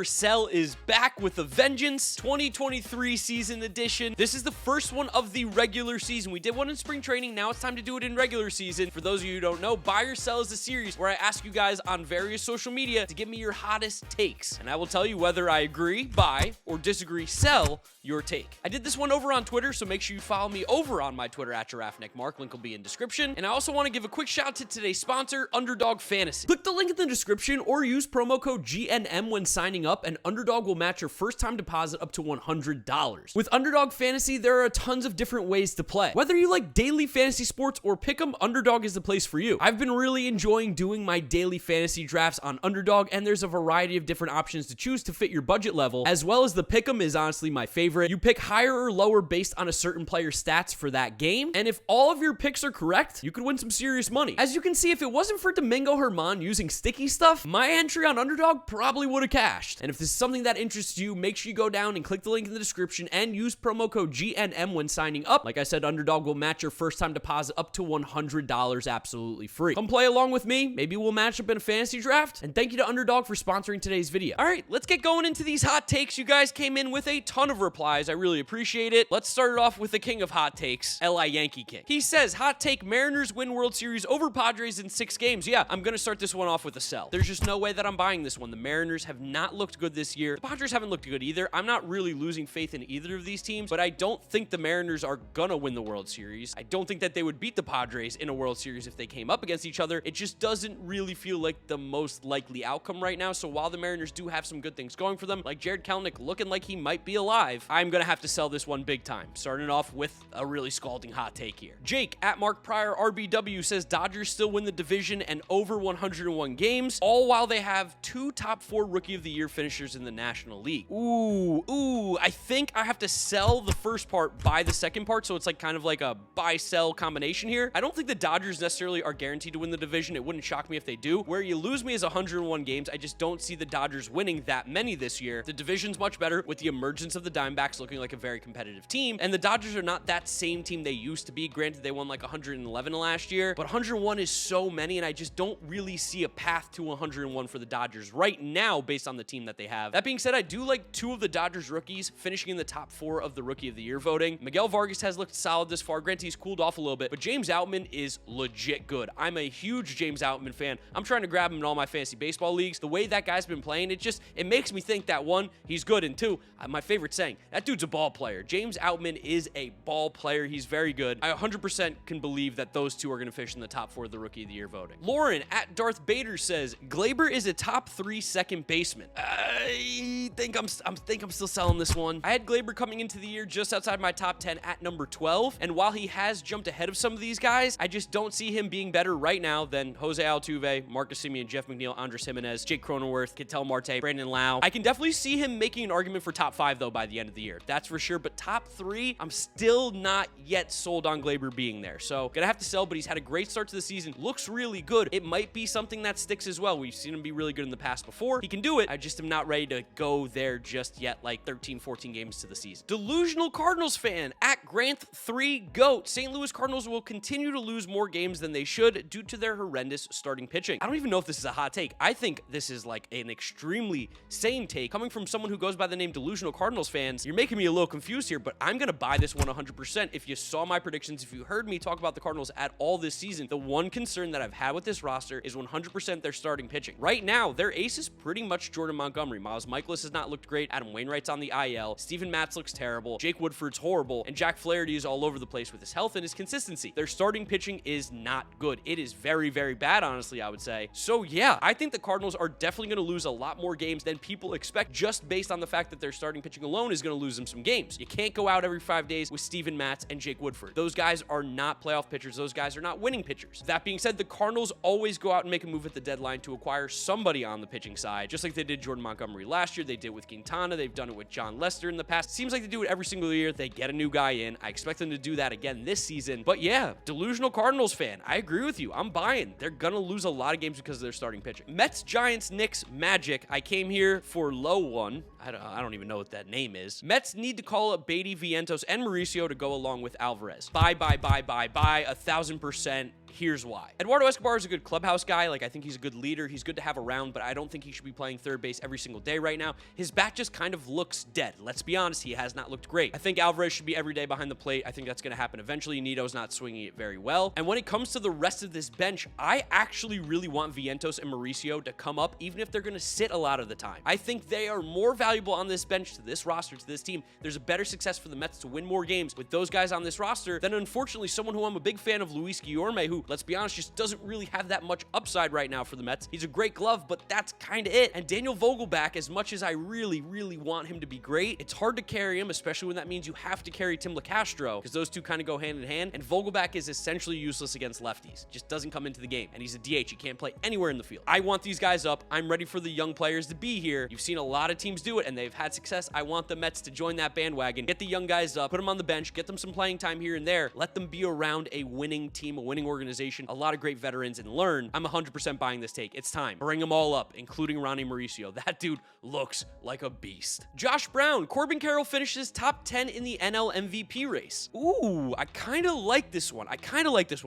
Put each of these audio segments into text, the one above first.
Sell is back with a vengeance. 2023 season edition. This is the first one of the regular season. We did one in spring training. Now it's time to do it in regular season. For those of you who don't know, Buy or Sell is a series where I ask you guys on various social media to give me your hottest takes. And I will tell you whether I agree, buy, or disagree, sell your take. I did this one over on Twitter, so make sure you follow me over on my Twitter at GiraffeNeckMarc. Link will be in description. And I also want to give a quick shout out to today's sponsor, Underdog Fantasy. Click the link in the description or use promo code GNM when signing up, and Underdog will match your first time deposit up to $100. With Underdog Fantasy, there are tons of different ways to play. Whether you like daily fantasy sports or pick'em, Underdog is the place for you. I've been really enjoying doing my daily fantasy drafts on Underdog, and there's a variety of different options to choose to fit your budget level, as well as the pick'em is honestly my favorite. You pick higher or lower based on a certain player's stats for that game, and if all of your picks are correct, you could win some serious money. As you can see, if it wasn't for Domingo Germán using sticky stuff, my entry on Underdog probably would have cashed. And if this is something that interests you, make sure you go down and click the link in the description and use promo code GNM when signing up. Like I said, Underdog will match your first time deposit up to $100 absolutely free. Come play along with me. Maybe we'll match up in a fantasy draft. And thank you to Underdog for sponsoring today's video. All right, let's get going into these hot takes. You guys came in with a ton of replies. I really appreciate it. Let's start it off with the king of hot takes, L.I. Yankee King. He says, hot take, Mariners win World Series over Padres in 6 games. Yeah, I'm going to start this one off with a sell. There's just no way that I'm buying this one. The Mariners have not looked good this year. The Padres haven't looked good either. I'm not really losing faith in either of these teams, but I don't think the Mariners are going to win the World Series. I don't think that they would beat the Padres in a World Series if they came up against each other. It just doesn't really feel like the most likely outcome right now. So while the Mariners do have some good things going for them, like Jared Kelenic looking like he might be alive, I'm going to have to sell this one big time. Starting off with a really scalding hot take here. Jake at Mark Pryor RBW says Dodgers still win the division and over 101 games, all while they have 2 top 4 Rookie of the Year finishers in the National League. Ooh, I think I have to sell the first part, buy the second part, so it's like kind of like a buy-sell combination here. I don't think the Dodgers necessarily are guaranteed to win the division. It wouldn't shock me if they do. Where you lose me is 101 games. I just don't see the Dodgers winning that many this year. The division's much better with the emergence of the Diamondbacks looking like a very competitive team, and the Dodgers are not that same team they used to be. Granted, they won like 111 last year, but 101 is so many, and I just don't really see a path to 101 for the Dodgers right now based on the team that they have. That being said, I do like 2 of the Dodgers rookies finishing in the top 4 of the Rookie of the Year voting. Miguel Vargas has looked solid this far. Granted, he's cooled off a little bit, but James Outman is legit good. I'm a huge James Outman fan. I'm trying to grab him in all my fantasy baseball leagues. The way that guy's been playing, it makes me think that 1, he's good, and 2, my favorite saying, that dude's a ball player. James Outman is a ball player. He's very good. I 100% can believe that those 2 are going to finish in the top 4 of the Rookie of the Year voting. Lauren at Darth Bader says Gleyber is a top 3 second baseman. I think I'm still selling this one. I had Gleyber coming into the year just outside my top 10 at number 12, and while he has jumped ahead of some of these guys, I just don't see him being better right now than Jose Altuve, Marcus Semien, Jeff McNeil, Andres Jimenez, Jake Cronenworth, Ketel Marte, Brandon Lau. I can definitely see him making an argument for top 5 though by the end of the year. That's for sure, but top 3, I'm still not yet sold on Gleyber being there. So gonna have to sell, but he's had a great start to the season. Looks really good. It might be something that sticks as well. We've seen him be really good in the past before. He can do it. I just am not ready to go there just yet, like 13, 14 games to the season. Delusional Cardinals fan at Granth3 GOAT. St. Louis Cardinals will continue to lose more games than they should due to their horrendous starting pitching. I don't even know if this is a hot take. I think this is like an extremely sane take coming from someone who goes by the name Delusional Cardinals fans. You're making me a little confused here, but I'm gonna buy this one 100%. If you saw my predictions, if you heard me talk about the Cardinals at all this season, the one concern that I've had with this roster is 100% their starting pitching. Right now, their ace is pretty much Jordan Montgomery. Miles Michaelis has not looked great. Adam Wainwright's on the IL. Steven Matz looks terrible. Jake Woodford's horrible. And Jack Flaherty is all over the place with his health and his consistency. Their starting pitching is not good. It is very, very bad, honestly, I would say. So yeah, I think the Cardinals are definitely going to lose a lot more games than people expect just based on the fact that their starting pitching alone is going to lose them some games. You can't go out every 5 days with Steven Matz and Jake Woodford. Those guys are not playoff pitchers. Those guys are not winning pitchers. That being said, the Cardinals always go out and make a move at the deadline to acquire somebody on the pitching side, just like they did Jordan Montgomery last year. They did with Quintana. They've done it with John Lester in the past. Seems like they do it every single year. They get a new guy in. I expect them to do that again this season. But yeah, delusional Cardinals fan. I agree with you. I'm buying. They're gonna lose a lot of games because of their starting pitching. Mets, Giants, Knicks, Magic. I came here for low one. I don't even know what that name is. Mets need to call up Beatty, Vientos, and Mauricio to go along with Alvarez. Buy, 1,000%. Here's why. Eduardo Escobar is a good clubhouse guy. Like, I think he's a good leader. He's good to have around, but I don't think he should be playing third base every single day right now. His bat just kind of looks dead. Let's be honest, he has not looked great. I think Alvarez should be every day behind the plate. I think that's going to happen eventually. Nito's not swinging it very well. And when it comes to the rest of this bench, I actually really want Vientos and Mauricio to come up, even if they're going to sit a lot of the time. I think they are more valuable on this bench to this roster, to this team. There's a better success for the Mets to win more games with those guys on this roster than, unfortunately, someone who I'm a big fan of, Luis Guillorme, who, let's be honest, just doesn't really have that much upside right now for the Mets. He's a great glove, but that's kind of it. And Daniel Vogelbach, as much as I really want him to be great, it's hard to carry him, especially when that means you have to carry Tim LeCastro, because those two kind of go hand in hand, and Vogelbach is essentially useless against lefties. Just doesn't come into the game, and he's a DH. He can't play anywhere in the field. I want these guys up. I'm ready for the young players to be here. You've seen a lot of teams do it, and they've had success. I want the Mets to join that bandwagon, get the young guys up, put them on the bench, get them some playing time here and there, let them be around a winning team, a winning organization, a lot of great veterans, and learn. I'm 100% buying this take. It's time. Bring them all up, including Ronnie Mauricio. That dude looks like a beast. Josh Brown. Corbin Carroll finishes top 10 in the NL MVP race. Ooh, I kind of like this one.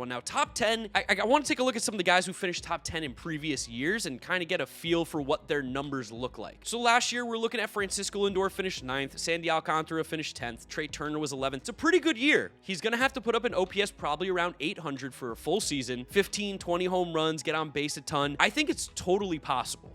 Now, top 10, I want to take a look at some of the guys who finished top 10 in previous years and kind of get a feel for what their numbers look like. So last year, we're looking at Francisco Lindor finished 9th, Sandy Alcantara finished 10th, Trey Turner was 11th. It's a pretty good year. He's going to have to put up an OPS probably around 800 for a full season, 15, 20 home runs, get on base a ton. I think it's totally possible.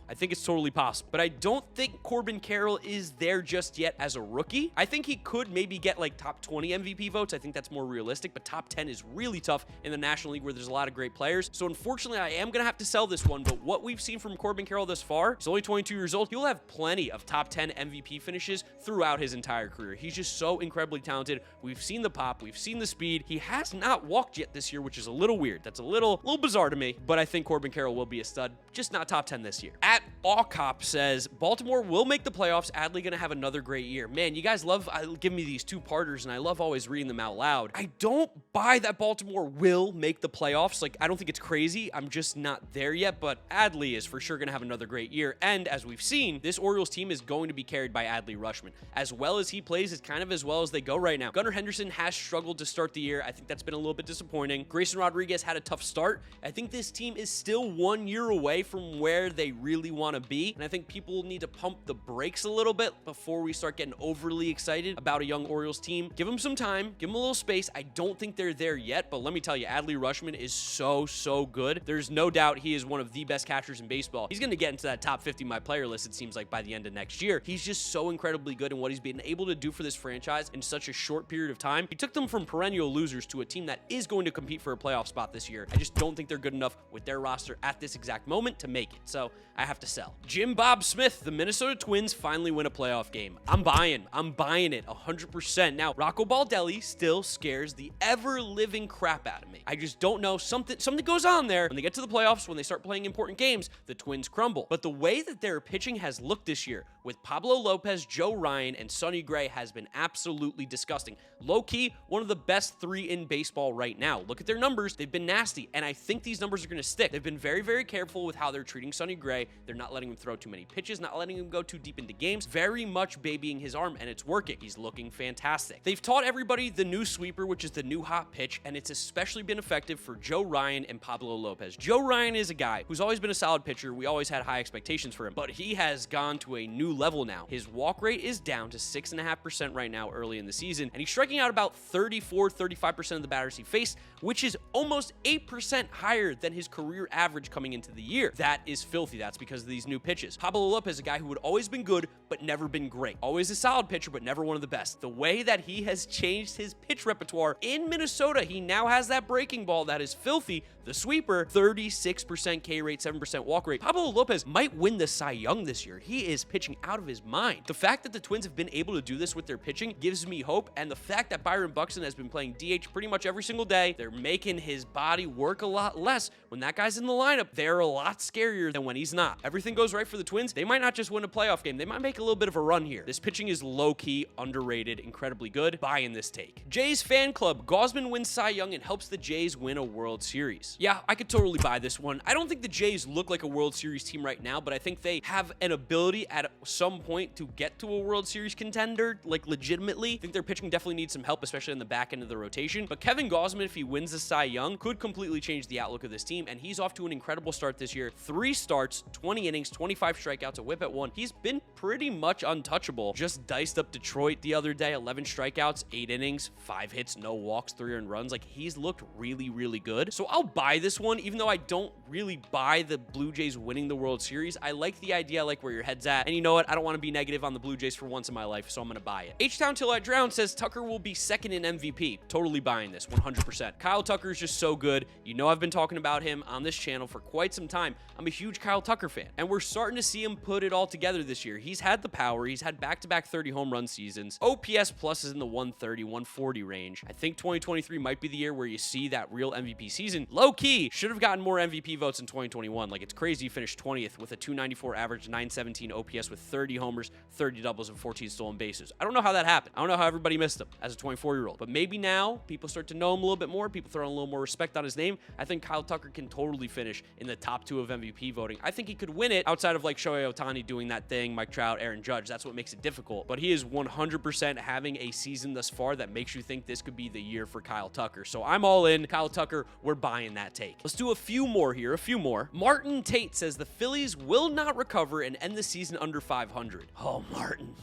But I don't think Corbin Carroll is there just yet as a rookie. I think he could maybe get like top 20 MVP votes. I think that's more realistic, but top 10 is really tough in the National League where there's a lot of great players. So unfortunately, I am going to have to sell this one, but what we've seen from Corbin Carroll thus far, he's only 22 years old. He'll have plenty of top 10 MVP finishes throughout his entire career. He's just so incredibly talented. We've seen the pop. We've seen the speed. He has not walked yet this year, which is a little weird. That's a little bizarre to me, but I think Corbin Carroll will be a stud, just not top 10 this year. At Awcop says, Baltimore will make the playoffs. Adley going to have another great year. Man, you guys love giving me these two-parters, and I love always reading them out loud. I don't buy that Baltimore will make the playoffs. Like, I don't think it's crazy. I'm just not there yet, but Adley is for sure going to have another great year. And as we've seen, this Orioles team is going to be carried by Adley Rutschman. As well as he plays, is kind of as well as they go right now. Gunnar Henderson has struggled to start the year. I think that's been a little bit disappointing. Grayson Rodriguez had a tough start. I think this team is still 1 year away from where they really want to be, and I think people need to pump the brakes a little bit before we start getting overly excited about a young Orioles team. Give them some time, give them a little space. I don't think they're there yet, but let me tell you, Adley Rutschman is so good. There's no doubt he is one of the best catchers in baseball. He's going to get into that top 50 my player list, it seems like, by the end of next year. He's just so incredibly good in what he's been able to do for this franchise in such a short period of time. He took them from perennial losers to a team that is going to compete for a playoff spot this year. I just don't think they're good enough with their roster at this exact moment to make it, so I have to sell. Jim Bob Smith, the Minnesota Twins finally win a playoff game. I'm buying it 100%. Now, Rocco Baldelli still scares the ever-living crap out of me. I just don't know. Something goes on there. When they get to the playoffs, when they start playing important games, the Twins crumble. But the way that their pitching has looked this year with Pablo Lopez, Joe Ryan, and Sonny Gray has been absolutely disgusting. Low-key, one of the best three in baseball right now. Look at their numbers. They've been nasty, and I think these numbers are going to stick. They've been very careful with how they're treating Sonny Gray. They're not letting him throw too many pitches, not letting him go too deep into games, very much babying his arm, and it's working. He's looking fantastic. They've taught everybody the new sweeper, which is the new hot pitch, and it's especially been effective for Joe Ryan and Pablo Lopez. Joe Ryan is a guy who's always been a solid pitcher. We always had high expectations for him, but he has gone to a new level now. His walk rate is down to 6.5% right now early in the season, and he's striking out about 35% of the batters he faced, which is almost 8% higher than his career average coming into the year. That is filthy. That's because of these new pitches. Pablo Lopez is a guy who had always been good, but never been great. Always a solid pitcher, but never one of the best. The way that he has changed his pitch repertoire in Minnesota, he now has that breaking ball that is filthy. The sweeper, 36% K rate, 7% walk rate. Pablo Lopez might win the Cy Young this year. He is pitching out of his mind. The fact that the Twins have been able to do this with their pitching gives me hope, and the fact that Byron Buxton has been playing DH pretty much every single day, they're making his body work a lot less. When that guy's in the lineup, they're a lot scarier than when he's not. Everything goes right for the Twins. They might not just win a playoff game. They might make a little bit of a run here. This pitching is low-key, underrated, incredibly good. Buying this take. Jays fan club. Gausman wins Cy Young and helps the Jays win a World Series. Yeah, I could totally buy this one. I don't think the Jays look like a World Series team right now, but I think they have an ability at some point to get to a World Series contender, like legitimately. I think their pitching definitely needs some help, especially in the back end of the rotation. But Kevin Gausman, if he wins the Cy Young, could completely change the outlook of this team, and he's off to an incredible start this year. 3 starts, 20 innings, 25 strikeouts, a whip at 1. He's been pretty much untouchable. Just diced up Detroit the other day, 11 strikeouts, 8 innings, 5 hits, no walks, 3 earned runs. Like, he's looked really, really good. So I'll buy this one, even though I don't really buy the Blue Jays winning the World Series. I like the idea, I like where your head's at. And you know what? I don't want to be negative on the Blue Jays for once in my life, so I'm going to buy it. H-Town Till I Drown says Tucker will be second in MVP. Totally buying this, 100%. Kyle Tucker is just so good. You know I've been talking about him on this channel for quite some time. I'm a huge Kyle Tucker fan, and we're starting to see him put it all together this year. He's had the power. He's had back-to-back 30 home run seasons. OPS plus is in the 130, 140 range. I think 2023 might be the year where you see that real MVP season. Low-key, should have gotten more MVP votes in 2021. Like, it's crazy he finished 20th with a 294 average, 917 OPS with 30 homers, 30 doubles, and 14 stolen bases. I don't know how that happened. I don't know how everybody missed him as a 24-year-old. But maybe now people start to know him a little bit more. People throw a little more respect on his name. I think Kyle Tucker can totally finish in the top 2 of MVP voting. I think he could win it outside of like Shohei Ohtani doing that thing, Mike Trout, Aaron Judge. That's what makes it difficult. But he is 100% having a season thus far that makes you think this could be the year for Kyle Tucker. So I'm all in. Kyle Tucker, we're buying that take. Let's do a few more here, a few more. Martin Tate says the Phillies will not recover and end the season under 500. Oh,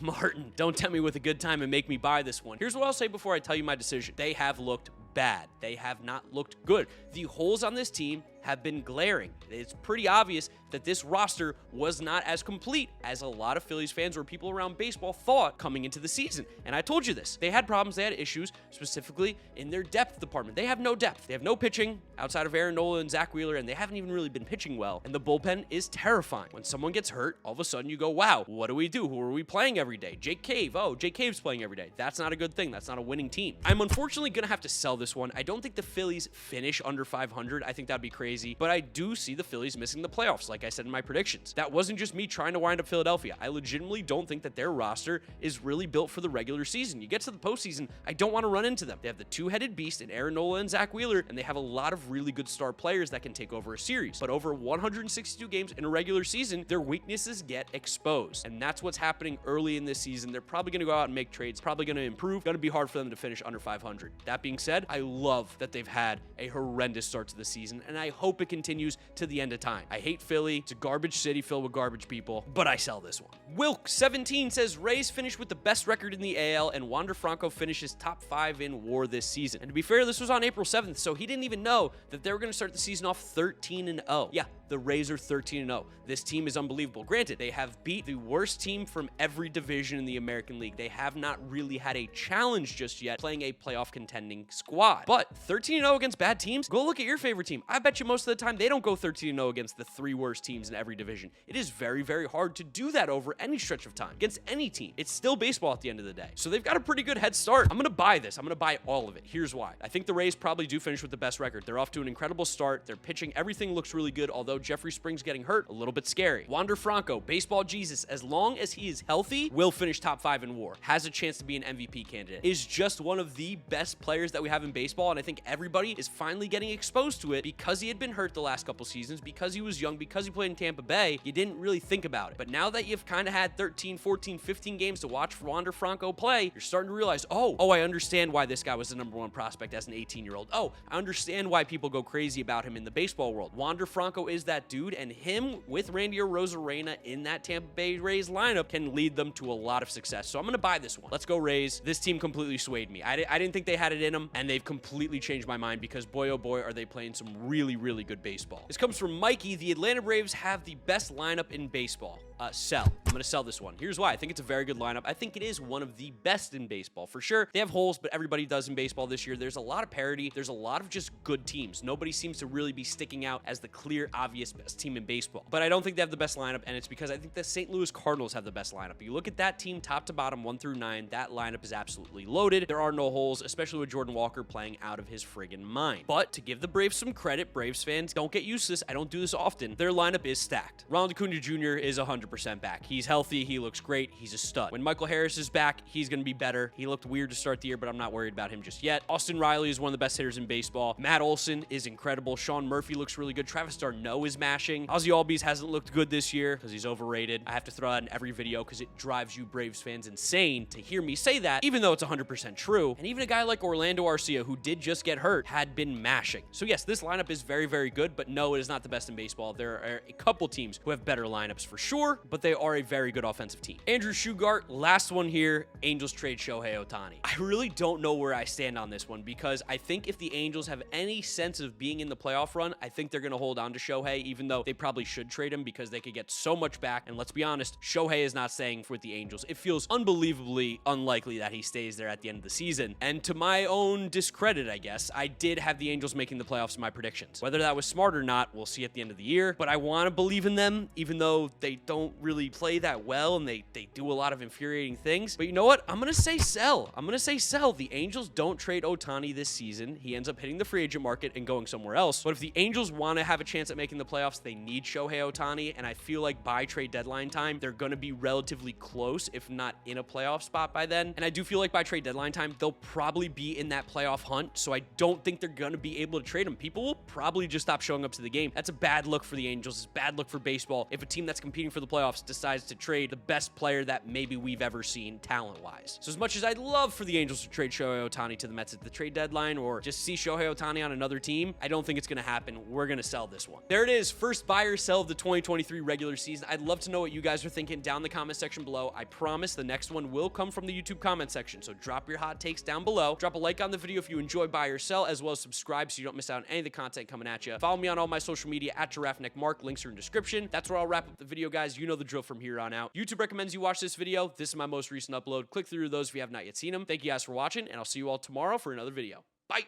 Martin, don't tempt me with a good time and make me buy this one. Here's what I'll say before I tell you my decision. They have looked bad. They have not looked good. The holes on this team have been glaring. It's pretty obvious that this roster was not as complete as a lot of Phillies fans or people around baseball thought coming into the season. And I told you this. They had problems. They had issues, specifically in their depth department. They have no depth. They have no pitching outside of Aaron Nola and Zach Wheeler, and they haven't even really been pitching well. And the bullpen is terrifying. When someone gets hurt, all of a sudden you go, wow, what do we do? Who are we playing every day? Jake Cave. Oh, Jake Cave's playing every day. That's not a good thing. That's not a winning team. I'm unfortunately going to have to sell this one. I don't think the Phillies finish under 500. I think that'd be crazy. But I do see the Phillies missing the playoffs, like I said in my predictions. That wasn't just me trying to wind up Philadelphia. I legitimately don't think that their roster is really built for the regular season. You get to the postseason, I don't want to run into them. They have the two-headed beast in Aaron Nola and Zach Wheeler, and they have a lot of really good star players that can take over a series. But over 162 games in a regular season, their weaknesses get exposed. And that's what's happening early in this season. They're probably going to go out and make trades, probably going to improve. Going to be hard for them to finish under 500. That being said, I love that they've had a horrendous start to the season, and I hope it continues to the end of time. I hate Philly. It's a garbage city filled with garbage people, but I sell this one. Wilk17 says Rays finish with the best record in the AL, and Wander Franco finishes top 5 in WAR this season. And to be fair, this was on April 7th, so he didn't even know that they were going to start the season off 13-0. Yeah, the Rays are 13-0. This team is unbelievable. Granted, they have beat the worst team from every division in the American League. They have not really had a challenge just yet playing a playoff contending squad. But 13-0 against bad teams? Go look at your favorite team. I bet you most of the time they don't go 13-0 against the 3 worst teams in every division. It is very, very hard to do that over any stretch of time against any team. It's still baseball at the end of the day. So they've got a pretty good head start. I'm going to buy this. I'm going to buy all of it. Here's why. I think the Rays probably do finish with the best record. They're off to an incredible start. They're pitching. Everything looks really good, although Jeffrey Springs getting hurt, a little bit scary. Wander Franco, baseball Jesus, as long as he is healthy, will finish top 5 in WAR. Has a chance to be an MVP candidate. Is just one of the best players that we have in baseball, and I think everybody is finally getting exposed to it because he had been hurt the last couple seasons, because he was young, because he played in Tampa Bay. You didn't really think about it. But now that you've kind of had 13, 14, 15 games to watch Wander Franco play, you're starting to realize, oh, I understand why this guy was the #1 prospect as an 18-year-old. Oh, I understand why people go crazy about him in the baseball world. Wander Franco is that dude, and him with Randy Arozarena in that Tampa Bay Rays lineup can lead them to a lot of success. So I'm going to buy this one. Let's go Rays. This team completely swayed me. I didn't think they had it in them, and they've completely changed my mind because boy, oh boy, are they playing some really, really good baseball. This comes from Mikey. The Atlanta Braves have the best lineup in baseball. Sell. I'm going to sell this one. Here's why. I think it's a very good lineup. I think it is one of the best in baseball. For sure, they have holes, but everybody does in baseball this year. There's a lot of parity. There's a lot of just good teams. Nobody seems to really be sticking out as the clear, obvious best team in baseball. But I don't think they have the best lineup, and it's because I think the St. Louis Cardinals have the best lineup. You look at that team top to bottom, 1 through 9, that lineup is absolutely loaded. There are no holes, especially with Jordan Walker playing out of his friggin' mind. But to give the Braves some credit, Braves fans, don't get used to this. I don't do this often. Their lineup is stacked. Ronald Acuna Jr. is 100% 100% back. He's healthy. He looks great. He's a stud. When Michael Harris is back, he's going to be better. He looked weird to start the year, but I'm not worried about him just yet. Austin Riley is one of the best hitters in baseball. Matt Olson is incredible. Sean Murphy looks really good. Travis d'Arnaud is mashing. Ozzy Albies hasn't looked good this year because he's overrated. I have to throw that in every video because it drives you Braves fans insane to hear me say that, even though it's 100% true. And even a guy like Orlando Arcia, who did just get hurt, had been mashing. So yes, this lineup is very, very good, but no, it is not the best in baseball. There are a couple teams who have better lineups for sure, but they are a very good offensive team. Andrew Shugart, last one here. Angels trade Shohei Ohtani. I really don't know where I stand on this one because I think if the Angels have any sense of being in the playoff run, I think they're going to hold on to Shohei, even though they probably should trade him because they could get so much back. And let's be honest, Shohei is not staying with the Angels. It feels unbelievably unlikely that he stays there at the end of the season. And to my own discredit, I guess, I did have the Angels making the playoffs in my predictions. Whether that was smart or not, we'll see at the end of the year. But I want to believe in them, even though they don't really play that well and they do a lot of infuriating things. But you know what? I'm going to say sell. I'm going to say sell. The Angels don't trade Ohtani this season. He ends up hitting the free agent market and going somewhere else. But if the Angels want to have a chance at making the playoffs, they need Shohei Ohtani. And I feel like by trade deadline time, they're going to be relatively close, if not in a playoff spot by then. And I do feel like by trade deadline time, they'll probably be in that playoff hunt. So I don't think they're going to be able to trade him. People will probably just stop showing up to the game. That's a bad look for the Angels. It's a bad look for baseball if a team that's competing for the playoffs decides to trade the best player that maybe we've ever seen talent-wise. So as much as I'd love for the Angels to trade Shohei Ohtani to the Mets at the trade deadline or just see Shohei Ohtani on another team, I don't think it's going to happen. We're going to sell this one. There it is. First buy or sell of the 2023 regular season. I'd love to know what you guys are thinking down in the comment section below. I promise the next one will come from the YouTube comment section. So drop your hot takes down below. Drop a like on the video if you enjoy buy or sell, as well as subscribe so you don't miss out on any of the content coming at you. Follow me on all my social media at GiraffeNeckMarc. Links are in the description. That's where I'll wrap up the video, guys. You know the drill from here on out. YouTube recommends you watch this video. This is my most recent upload. Click through those if you have not yet seen them. Thank you guys for watching, and I'll see you all tomorrow for another video. Bye.